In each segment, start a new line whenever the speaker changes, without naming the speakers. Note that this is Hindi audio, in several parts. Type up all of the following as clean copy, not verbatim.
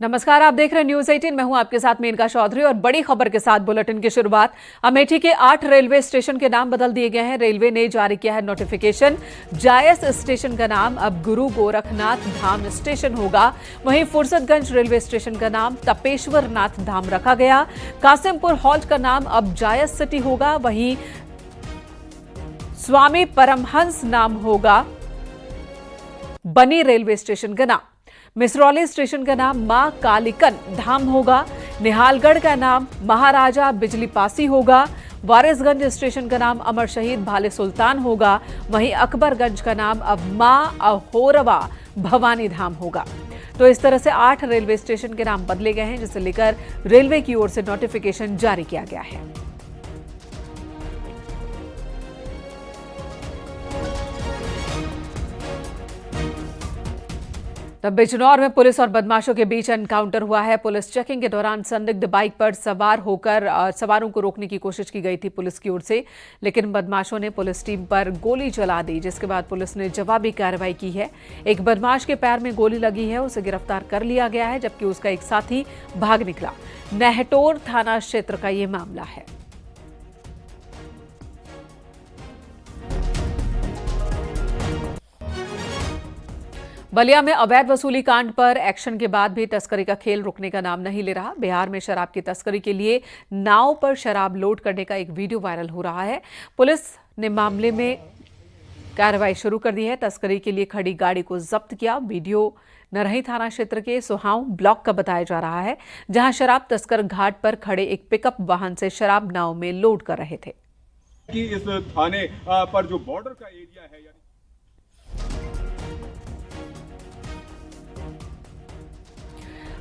नमस्कार, आप देख रहे हैं न्यूज 18। मैं हूं आपके साथ मेनका चौधरी और बड़ी खबर के साथ बुलेटिन की शुरुआत। अमेठी के 8 रेलवे स्टेशन के नाम बदल दिए गए हैं। रेलवे ने जारी किया है नोटिफिकेशन। जायस स्टेशन का नाम अब गुरु गोरखनाथ धाम स्टेशन होगा। वहीं फुर्सतगंज रेलवे स्टेशन का नाम तपेश्वर नाथ धाम रखा गया। कासिमपुर हॉल्ट का नाम अब जायस सिटी होगा। वहीं स्वामी परमहंस नाम होगा बनी रेलवे स्टेशन का नाम। मिसरौली स्टेशन का नाम मां कालिकन धाम होगा। निहालगढ़ का नाम महाराजा बिजली पासी होगा। वारिसगंज स्टेशन का नाम अमर शहीद भाले सुल्तान होगा। वहीं अकबरगंज का नाम अब मां अहोरवा भवानी धाम होगा। तो इस तरह से 8 रेलवे स्टेशन के नाम बदले गए हैं, जिसे लेकर रेलवे की ओर से नोटिफिकेशन जारी किया गया है। तब बिजनौर में पुलिस और बदमाशों के बीच एनकाउंटर हुआ है। पुलिस चेकिंग के दौरान संदिग्ध बाइक पर सवार होकर सवारों को रोकने की कोशिश की गई थी पुलिस की ओर से, लेकिन बदमाशों ने पुलिस टीम पर गोली चला दी, जिसके बाद पुलिस ने जवाबी कार्रवाई की है। एक बदमाश के पैर में गोली लगी है, उसे गिरफ्तार कर लिया गया है, जबकि उसका एक साथी भाग निकला। नेहटोर थाना क्षेत्र का ये मामला है। बलिया में अवैध वसूली कांड पर एक्शन के बाद भी तस्करी का खेल रुकने का नाम नहीं ले रहा। बिहार में शराब की तस्करी के लिए नाव पर शराब लोड करने का एक वीडियो वायरल हो रहा है। पुलिस ने मामले में कार्रवाई शुरू कर दी है। तस्करी के लिए खड़ी गाड़ी को जब्त किया। वीडियो नरही थाना क्षेत्र के सोहाव ब्लॉक का बताया जा रहा है, जहां शराब तस्कर घाट पर खड़े एक पिकअप वाहन से शराब नाव में लोड कर रहे थे।
कि इस थाने पर जो बॉर्डर का एरिया है,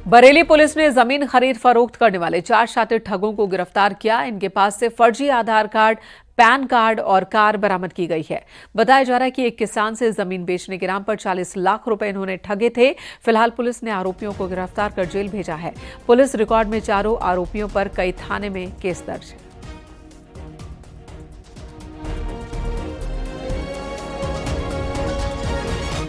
बरेली पुलिस ने जमीन खरीद फरोख्त करने वाले 4 शातिर ठगों को गिरफ्तार किया। इनके पास से फर्जी आधार कार्ड, पैन कार्ड और कार बरामद की गई है। बताया जा रहा है कि एक किसान से जमीन बेचने के नाम पर 40 लाख रुपए इन्होंने ठगे थे। फिलहाल पुलिस ने आरोपियों को गिरफ्तार कर जेल भेजा है। पुलिस रिकॉर्ड में चारों आरोपियों पर कई थाने में केस दर्ज है।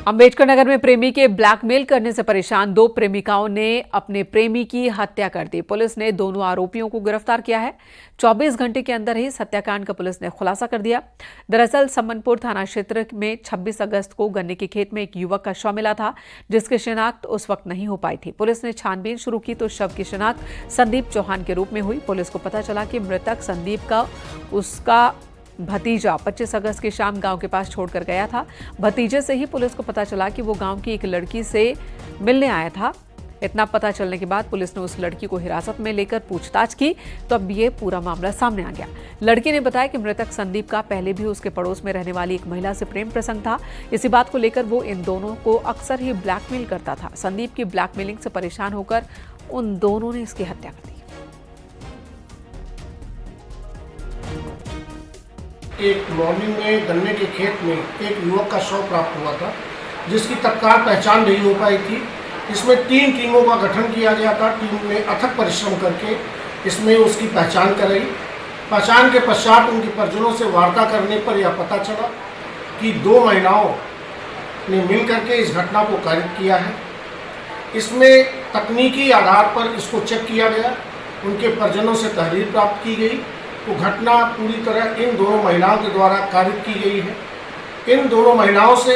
अंबेडकर नगर में प्रेमी के ब्लैकमेल करने से परेशान 2 प्रेमिकाओं ने अपने प्रेमी की हत्या कर दी। पुलिस ने दोनों आरोपियों को गिरफ्तार किया है। 24 घंटे के अंदर ही इस हत्याकांड का पुलिस ने खुलासा कर दिया। दरअसल समनपुर थाना क्षेत्र में 26 अगस्त को गन्ने के खेत में एक युवक का शव मिला था, जिसकी शिनाख्त उस वक्त नहीं हो पाई थी। पुलिस ने छानबीन शुरू की तो शव की शिनाख्त संदीप चौहान के रूप में हुई। पुलिस को पता चला कि मृतक संदीप का उसका भतीजा 25 अगस्त की शाम गांव के पास छोड़कर गया था। भतीजे से ही पुलिस को पता चला कि वो गांव की एक लड़की से मिलने आया था। इतना पता चलने के बाद पुलिस ने उस लड़की को हिरासत में लेकर पूछताछ की, तो अब ये पूरा मामला सामने आ गया। लड़की ने बताया कि मृतक संदीप का पहले भी उसके पड़ोस में रहने वाली एक महिला से प्रेम प्रसंग था। इसी बात को लेकर वो इन दोनों को अक्सर ही ब्लैकमेल करता था। संदीप की ब्लैकमेलिंग से परेशान होकर उन दोनों ने इसकी हत्या कर दी।
एक मॉर्निंग में गन्ने के खेत में एक युवक का शव प्राप्त हुआ था, जिसकी तत्काल पहचान नहीं हो पाई थी। इसमें 3 टीमों का गठन किया गया था। टीम ने अथक परिश्रम करके इसमें उसकी पहचान कराई। पहचान के पश्चात उनके परिजनों से वार्ता करने पर यह पता चला कि 2 महिलाओं ने मिल करके इस घटना को कारित किया है। इसमें तकनीकी आधार पर इसको चेक किया गया। उनके परिजनों से तहरीर प्राप्त की गई तो घटना पूरी तरह इन दोनों महिलाओं के द्वारा कारित की गई है। इन दोनों महिलाओं से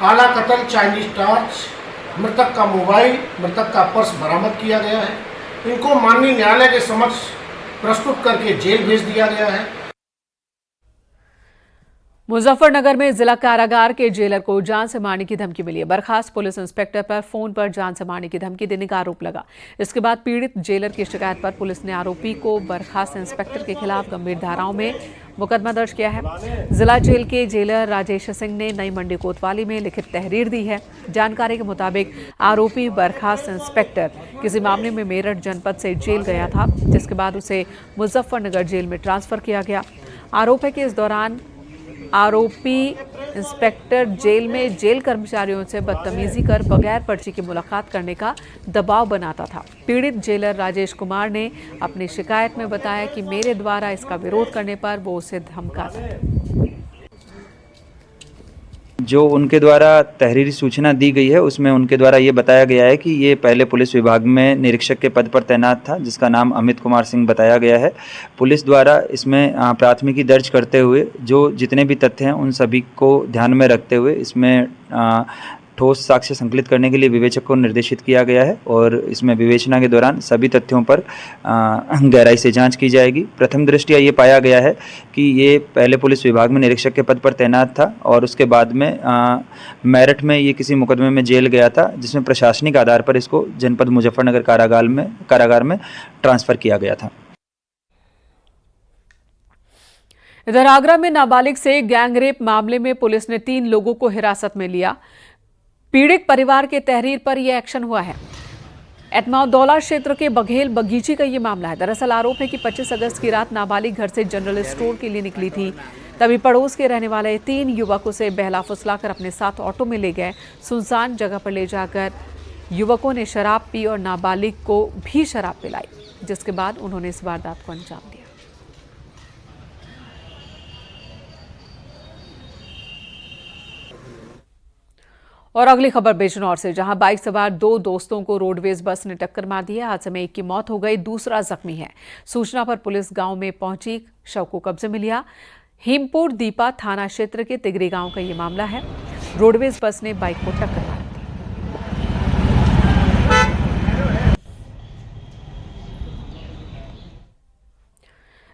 आला कतल चाइनीज टॉर्च, मृतक का मोबाइल, मृतक का पर्स बरामद किया गया है। इनको माननीय न्यायालय के समक्ष प्रस्तुत करके जेल भेज दिया गया है।
मुजफ्फरनगर में जिला कारागार के जेलर को जान से मारने की धमकी मिली है। बर्खास्त पुलिस इंस्पेक्टर पर फोन पर जान से मारने की धमकी देने का आरोप लगा। इसके बाद पीड़ित जेलर की शिकायत पर पुलिस ने आरोपी को बर्खास्त इंस्पेक्टर के खिलाफ गंभीर धाराओं में मुकदमा दर्ज किया है। जिला जेल के जेलर राजेश सिंह ने नई मंडी कोतवाली में लिखित तहरीर दी है। जानकारी के मुताबिक आरोपी बर्खास्त इंस्पेक्टर किसी मामले में मेरठ जनपद से जेल गया था, जिसके बाद उसे मुजफ्फरनगर जेल में ट्रांसफर किया गया। आरोप है कि इस दौरान आरोपी इंस्पेक्टर जेल में जेल कर्मचारियों से बदतमीजी कर बगैर पर्ची की मुलाकात करने का दबाव बनाता था। पीड़ित जेलर राजेश कुमार ने अपनी शिकायत में बताया कि मेरे द्वारा इसका विरोध करने पर वो उसे धमकाता था।
जो उनके द्वारा तहरीरी सूचना दी गई है उसमें उनके द्वारा ये बताया गया है कि ये पहले पुलिस विभाग में निरीक्षक के पद पर तैनात था, जिसका नाम अमित कुमार सिंह बताया गया है। पुलिस द्वारा इसमें प्राथमिकी दर्ज करते हुए जो जितने भी तथ्य हैं उन सभी को ध्यान में रखते हुए इसमें ठोस साक्ष्य संकलित करने के लिए विवेचक को निर्देशित किया गया है और इसमें विवेचना के दौरान सभी तथ्यों पर गहराई से जांच की जाएगी। प्रथम दृष्टया ये पाया गया है कि ये पहले पुलिस विभाग में निरीक्षक के पद पर तैनात था और उसके बाद में मेरठ में ये किसी मुकदमे में जेल गया था, जिसमें प्रशासनिक आधार पर इसको जनपद मुजफ्फरनगर कारागार में ट्रांसफ़र किया गया था।
इधर आगरा में नाबालिग से गैंगरेप मामले में पुलिस ने 3 लोगों को हिरासत में लिया। पीड़ित परिवार के तहरीर पर यह एक्शन हुआ है। एतमाउद्दौला क्षेत्र के बघेल बगीची का ये मामला है। दरअसल आरोप है कि 25 अगस्त की रात नाबालिग घर से जनरल स्टोर के लिए निकली थी, तभी पड़ोस के रहने वाले 3 युवक उसे बहला फुसलाकर अपने साथ ऑटो में ले गए। सुनसान जगह पर ले जाकर युवकों ने शराब पी और नाबालिग को भी शराब पिलाई, जिसके बाद उन्होंने इस वारदात को अंजाम दिया। और अगली खबर बिजनौर से, जहां बाइक सवार 2 दोस्तों को रोडवेज बस ने टक्कर मार दी है। हादसे में एक की मौत हो गई, दूसरा जख्मी है। सूचना पर पुलिस गांव में पहुंची, शव को कब्जे में लिया। हेमपुर दीपा थाना क्षेत्र के तिगरी गांव का ये मामला है। रोडवेज बस ने बाइक को टक्कर मार दी।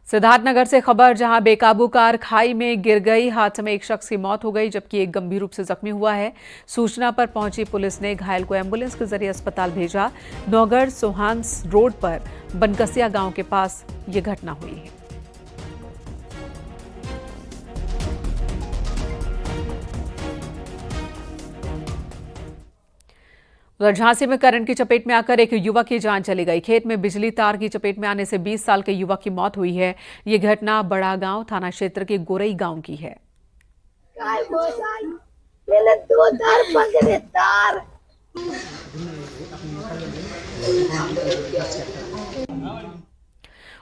सिद्धार्थनगर से खबर, जहां बेकाबू कार खाई में गिर गई। हादसे में एक शख्स की मौत हो गई जबकि एक गंभीर रूप से जख्मी हुआ है। सूचना पर पहुंची पुलिस ने घायल को एम्बुलेंस के जरिए अस्पताल भेजा। नौगढ़ सोहान्स रोड पर बनकसिया गांव के पास ये घटना हुई है। उधर झांसी में करंट की चपेट में आकर एक युवक की जान चली गई। खेत में बिजली तार की चपेट में आने से 20 साल के युवक की मौत हुई है। ये घटना बड़ा गांव थाना क्षेत्र के गोरई गांव की है।
मैंने 2 तार पकड़े तार।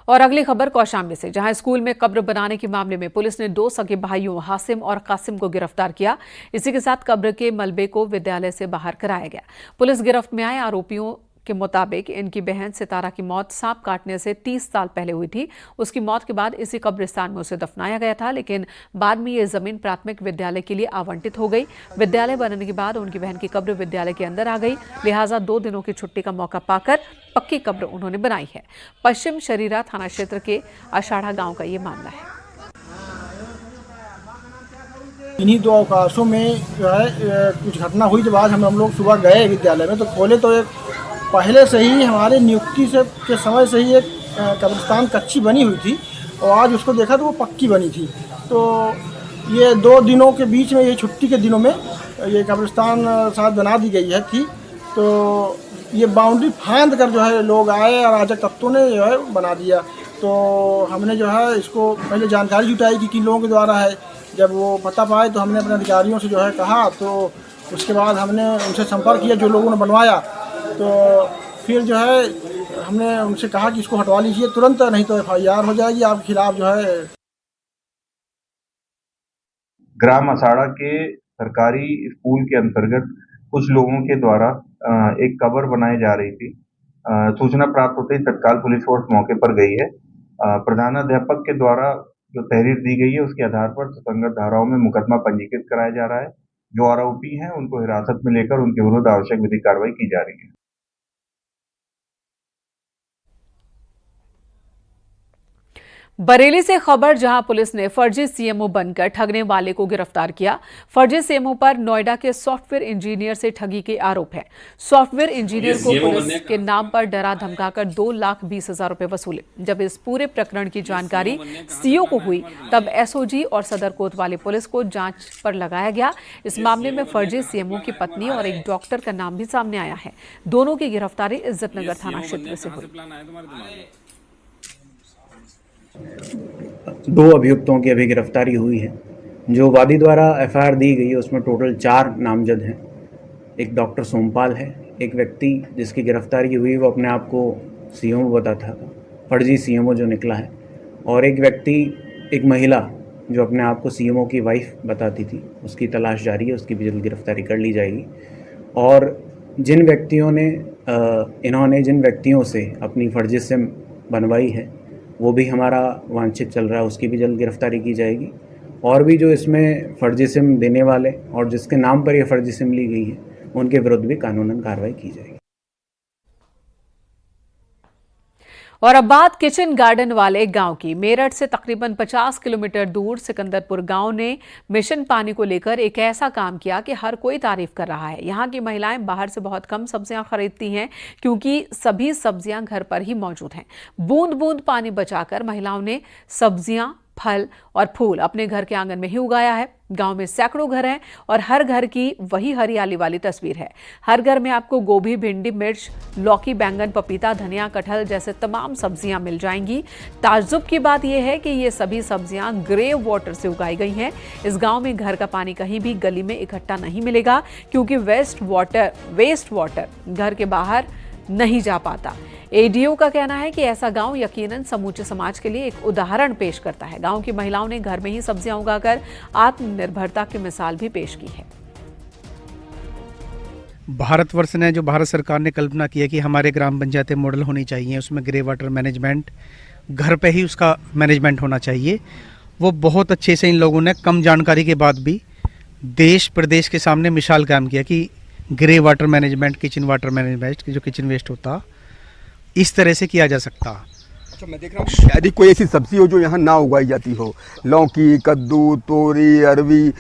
और अगली खबर कौशाम्बी से, जहां स्कूल में कब्र बनाने के मामले में पुलिस ने 2 सगे भाइयों हासिम और कासिम को गिरफ्तार किया। इसी के साथ कब्र के मलबे को विद्यालय से बाहर कराया गया। पुलिस गिरफ्त में आए आरोपियों के मुताबिक इनकी बहन सितारा की मौत सांप काटने से 30 साल पहले हुई थी। उसकी मौत के बाद इसी कब्रिस्तान में उसे दफनाया गया था, लेकिन बाद में ये जमीन प्राथमिक विद्यालय के लिए आवंटित हो गई। विद्यालय बनने के बाद उनकी बहन की कब्र विद्यालय के अंदर आ गई, लिहाजा 2 दिनों की छुट्टी का मौका पाकर पक्की कब्र उन्होंने बनाई है। पश्चिम शरीरा थाना क्षेत्र के अषाढ़ा गांव का ये मामला है।
इन्हीं 2 अवकाशों में जो है कुछ घटना हुई। जब आज हम लोग सुबह गए विद्यालय में तो खोले तो एक पहले से ही हमारे नियुक्ति से के समय से ही एक कब्रिस्तान कच्ची बनी हुई थी और आज उसको देखा तो वो पक्की बनी थी। तो ये 2 दिनों के बीच में, ये छुट्टी के दिनों में ये कब्रिस्तान शायद बना दी गई है थी। तो ये बाउंड्री फांद कर जो है लोग आए और अराजक तत्वों ने जो है बना दिया। तो हमने जो है इसको पहले जानकारी जुटाई कि किन लोगों के द्वारा है। जब वो पता पाए तो हमने अपने अधिकारियों से जो है कहा, तो उसके बाद हमने उनसे संपर्क किया जो लोगों ने बनवाया। तो फिर जो है हमने उनसे कहा कि इसको हटवा लीजिए तुरंत, नहीं तो FIR हो जाएगी आपके खिलाफ। जो है
ग्राम अषाढ़ा के सरकारी स्कूल के अंतर्गत कुछ लोगों के द्वारा एक कब्र बनाई जा रही थी। सूचना प्राप्त होते ही तत्काल पुलिस फोर्स मौके पर गई है। प्रधानाध्यापक के द्वारा जो तहरीर दी गई है उसके आधार पर सुसंगत धाराओं में मुकदमा पंजीकृत कराया जा रहा है। जो आरोपी हैं उनको हिरासत में लेकर उनके विरुद्ध आवश्यक विधिक कार्रवाई की जा रही है।
बरेली से खबर, जहां पुलिस ने फर्जी सीएमओ बनकर ठगने वाले को गिरफ्तार किया। फर्जी सीएमओ पर नोएडा के सॉफ्टवेयर इंजीनियर से ठगी के आरोप है। सॉफ्टवेयर इंजीनियर को पुलिस के नाम पर डरा धमकाकर 2,20,000 रुपए वसूले। जब इस पूरे प्रकरण की जानकारी सीओ को हुई तब एसओजी और सदर कोतवाली पुलिस को जांच पर लगाया गया। इस मामले में फर्जी सीएमओ की पत्नी और एक डॉक्टर का नाम भी सामने आया है। दोनों की गिरफ्तारी इज्जतनगर थाना क्षेत्र से हुई।
2 अभियुक्तों की अभी गिरफ्तारी हुई है। जो वादी द्वारा FIR दी गई है उसमें टोटल 4 नामजद हैं। एक डॉक्टर सोमपाल है, एक व्यक्ति जिसकी गिरफ्तारी हुई वो अपने आप को सीएमओ बताता था, फर्जी सीएमओ जो निकला है, और एक व्यक्ति, एक महिला जो अपने आप को सीएमओ की वाइफ बताती थी, उसकी तलाश जारी है, उसकी भी जल्द गिरफ्तारी कर ली जाएगी। और जिन व्यक्तियों ने इन्होंने जिन व्यक्तियों से अपनी फर्जी सिम बनवाई है वो भी हमारा वांछित चल रहा है, उसकी भी जल्द गिरफ्तारी की जाएगी। और भी जो इसमें फर्जी सिम देने वाले और जिसके नाम पर ये फर्जी सिम ली गई है उनके विरुद्ध भी कानूनन कार्रवाई की जाएगी।
और अब बात किचन गार्डन वाले गांव की। मेरठ से तकरीबन 50 किलोमीटर दूर सिकंदरपुर गांव ने मिशन पानी को लेकर एक ऐसा काम किया कि हर कोई तारीफ कर रहा है। यहां की महिलाएं बाहर से बहुत कम सब्जियां खरीदती हैं क्योंकि सभी सब्जियां घर पर ही मौजूद हैं। बूंद बूंद पानी बचाकर महिलाओं ने सब्जियां, फल और फूल अपने घर के आंगन में ही उगाया है। गांव में सैकड़ों घर हैं और हर घर की वही हरियाली वाली तस्वीर है। हर घर में आपको गोभी, भिंडी, मिर्च, लौकी, बैंगन, पपीता, धनिया, कटहल जैसे तमाम सब्जियां मिल जाएंगी। ताज्जुब की बात यह है कि ये सभी सब्जियां ग्रे वाटर से उगाई गई हैं। इस गांव में घर का पानी कहीं भी गली में इकट्ठा नहीं मिलेगा क्योंकि वेस्ट वाटर घर के बाहर नहीं जा पाता। एडीओ का कहना है कि ऐसा गांव यकीनन समूचे समाज के लिए एक उदाहरण पेश करता है। गांव की महिलाओं ने घर में ही सब्जियां उगाकर आत्मनिर्भरता की मिसाल भी पेश की है।
भारतवर्ष ने, जो भारत सरकार ने कल्पना की है कि हमारे ग्राम पंचायतें मॉडल होनी चाहिए, उसमें ग्रे वाटर मैनेजमेंट घर पे ही उसका मैनेजमेंट होना चाहिए, वो बहुत अच्छे से इन लोगों ने कम जानकारी के बाद भी देश प्रदेश के सामने मिसाल कायम किया कि grey water management, kitchen water management, जो किचन वेस्ट होता इस तरह से किया जा सकता।
अच्छा, मैं देख रहा हूँ शायद कोई ऐसी सब्जी हो जो यहाँ ना उगाई जाती हो। लौकी, कद्दू, तोरी, अरवी,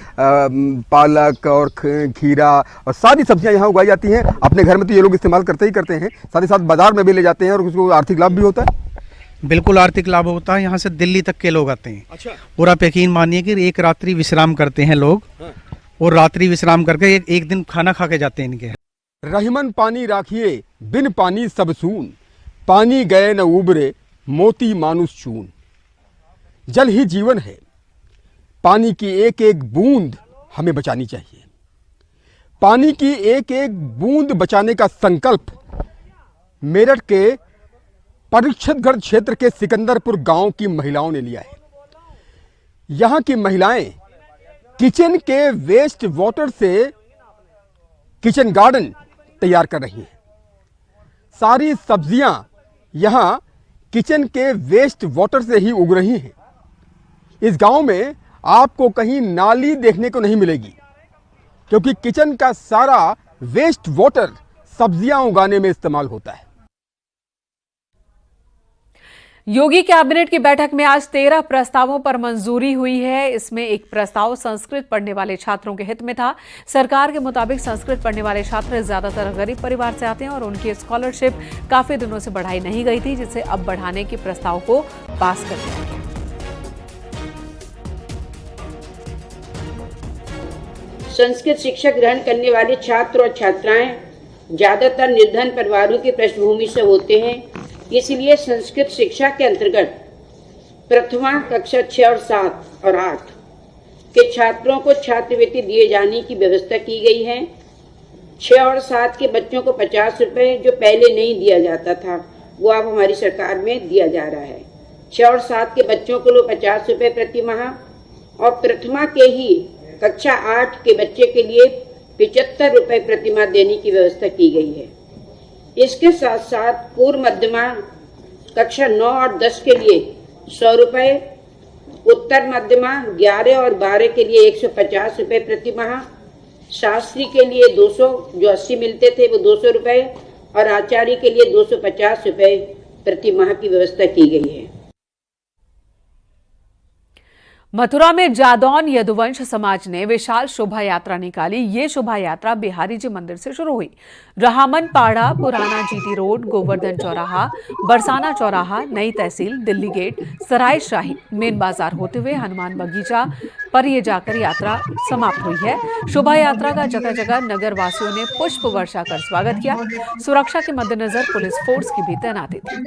पालक और खीरा और सारी सब्जियाँ यहाँ उगाई जाती हैं। अपने घर में तो ये लोग इस्तेमाल करते ही करते हैं, साथ ही साथ बाजार में भी ले जाते हैं और उसको आर्थिक लाभ भी होता है।
बिल्कुल आर्थिक लाभ होता है। यहाँ से दिल्ली तक के लोग आते हैं।
अच्छा।
और आप यकीन मानिए कि एक रात्रि विश्राम करते हैं लोग। हाँ। और रात्रि विश्राम करके एक दिन खाना खा के जाते हैं इनके।
रहीमन पानी राखिए, बिन पानी सब सून, पानी गए न उबरे, मोती मानुष चून। जल ही जीवन है, पानी की एक एक बूंद हमें बचानी चाहिए। पानी की एक एक बूंद बचाने का संकल्प मेरठ के परीक्षितगढ़ क्षेत्र के सिकंदरपुर गांव की महिलाओं ने लिया है। यहां की महिलाएं किचन के वेस्ट वाटर से किचन गार्डन तैयार कर रही हैं। सारी सब्जियां यहां किचन के वेस्ट वाटर से ही उग रही हैं। इस गांव में आपको कहीं नाली देखने को नहीं मिलेगी क्योंकि किचन का सारा वेस्ट वाटर सब्जियां उगाने में इस्तेमाल होता है।
योगी कैबिनेट की बैठक में आज 13 प्रस्तावों पर मंजूरी हुई है। इसमें एक प्रस्ताव संस्कृत पढ़ने वाले छात्रों के हित में था। सरकार के मुताबिक संस्कृत पढ़ने वाले छात्र ज्यादातर गरीब परिवार से आते हैं और उनकी स्कॉलरशिप काफी दिनों से बढ़ाई नहीं गई थी, जिसे अब बढ़ाने के प्रस्ताव को पास कर दिया गया।
संस्कृत शिक्षा ग्रहण करने वाले छात्र और छात्राएं ज्यादातर निर्धन परिवारों की पृष्ठभूमि से होते हैं। इसलिए संस्कृत शिक्षा के अंतर्गत प्रथमा कक्षा 6 और 7 और 8 के छात्रों को छात्रवृत्ति दिए जाने की व्यवस्था की गई है। 6 और 7 के बच्चों को 50 रुपये जो पहले नहीं दिया जाता था वो अब हमारी सरकार में दिया जा रहा है। 6 और 7 के बच्चों को लो 50 रुपये प्रति माह और प्रथमा के ही कक्षा 8 के बच्चे के लिए 75 रुपये प्रति माह देने की व्यवस्था की गई है। इसके साथ साथ पूर्व मध्यमा कक्षा 9 और 10 के लिए 100 रुपये, उत्तर मध्यमा 11 और 12 के लिए 150 रुपये प्रति माह, शास्त्री के लिए 200 जो 80 मिलते थे वो 200 रुपये और आचार्य के लिए 250 रुपये प्रति माह की व्यवस्था की गई है।
मथुरा में जादौन यदुवंश समाज ने विशाल शोभा यात्रा निकाली। ये शोभा यात्रा बिहारी जी मंदिर से शुरू हुई। रहामन पाड़ा, पुराना जीटी रोड, गोवर्धन चौराहा, बरसाना चौराहा, नई तहसील, दिल्ली गेट, सराय शाही, मेन बाजार होते हुए हनुमान बगीचा पर ये जाकर यात्रा समाप्त हुई है। शोभा यात्रा का जगह जगह नगर वासियों ने पुष्प वर्षा कर स्वागत किया। सुरक्षा के मद्देनजर पुलिस फोर्स की भी तैनाती थी।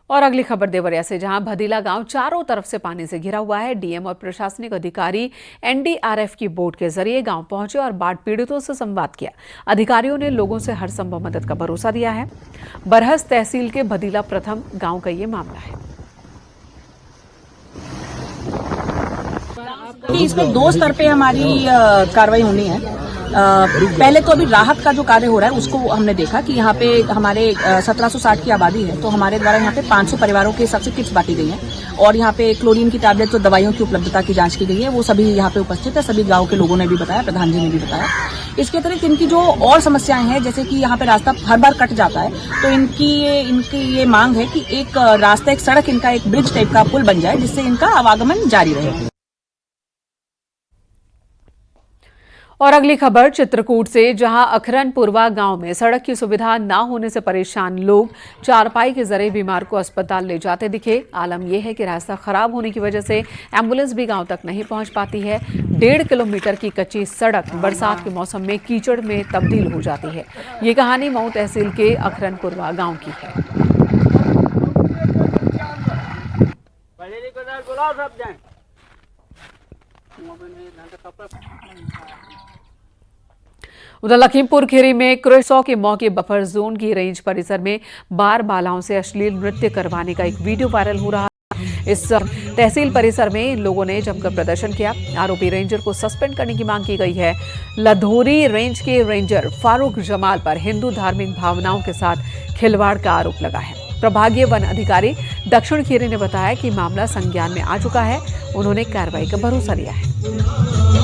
और अगली खबर देवरिया से, जहां भदीला गांव चारों तरफ से पानी से घिरा हुआ है। डीएम और प्रशासनिक अधिकारी एनडीआरएफ की बोट के जरिए गांव पहुंचे और बाढ़ पीड़ितों से संवाद किया। अधिकारियों ने लोगों से हर संभव मदद का भरोसा दिया है। बरहस तहसील के भदीला प्रथम गांव का ये मामला है।
इसमें 2 स्तर पे हमारी कार्रवाई होनी है। पहले तो अभी राहत का जो कार्य हो रहा है उसको हमने देखा कि यहाँ पे हमारे 1760 की आबादी है, तो हमारे द्वारा यहाँ पे 500 परिवारों के हिसाब से किट्स बांटी गई हैं और यहाँ पे क्लोरीन की टैबलेट और दवाइयों की उपलब्धता की जांच की गई है। वो सभी यहाँ पे उपस्थित है, सभी गांव के लोगों ने भी बताया, प्रधान जी ने भी बताया। इसके अतिरिक्त इनकी जो और समस्याएं हैं, जैसे कि यहाँ पे रास्ता हर बार कट जाता है, तो इनकी ये मांग है कि एक रास्ता, एक सड़क, इनका एक ब्रिज टाइप का पुल बन जाए जिससे इनका आवागमन जारी रहे।
और अगली खबर चित्रकूट से, जहां अखरनपुरवा गांव में सड़क की सुविधा न होने से परेशान लोग चारपाई के जरिए बीमार को अस्पताल ले जाते दिखे। आलम यह है कि रास्ता खराब होने की वजह से एम्बुलेंस भी गांव तक नहीं पहुंच पाती है। 1.5 किलोमीटर की कच्ची सड़क बरसात के मौसम में कीचड़ में तब्दील हो जाती है। ये कहानी मऊ तहसील के अखरनपुरवा गांव की है। उधर लखीमपुर खीरी में क्रिसमस के मौके बफर जोन की रेंज परिसर में बार बालाओं से अश्लील नृत्य करवाने का एक वीडियो वायरल हो रहा है। इस तहसील परिसर में लोगों ने जमकर प्रदर्शन किया। आरोपी रेंजर को सस्पेंड करने की मांग की गई है। लधोरी रेंज के रेंजर फारूक जमाल पर हिंदू धार्मिक भावनाओं के साथ खिलवाड़ का आरोप लगा है। प्रभागीय वन अधिकारी दक्षिण खीरी ने बताया कि मामला संज्ञान में आ चुका है। उन्होंने कार्रवाई का भरोसा दिया है।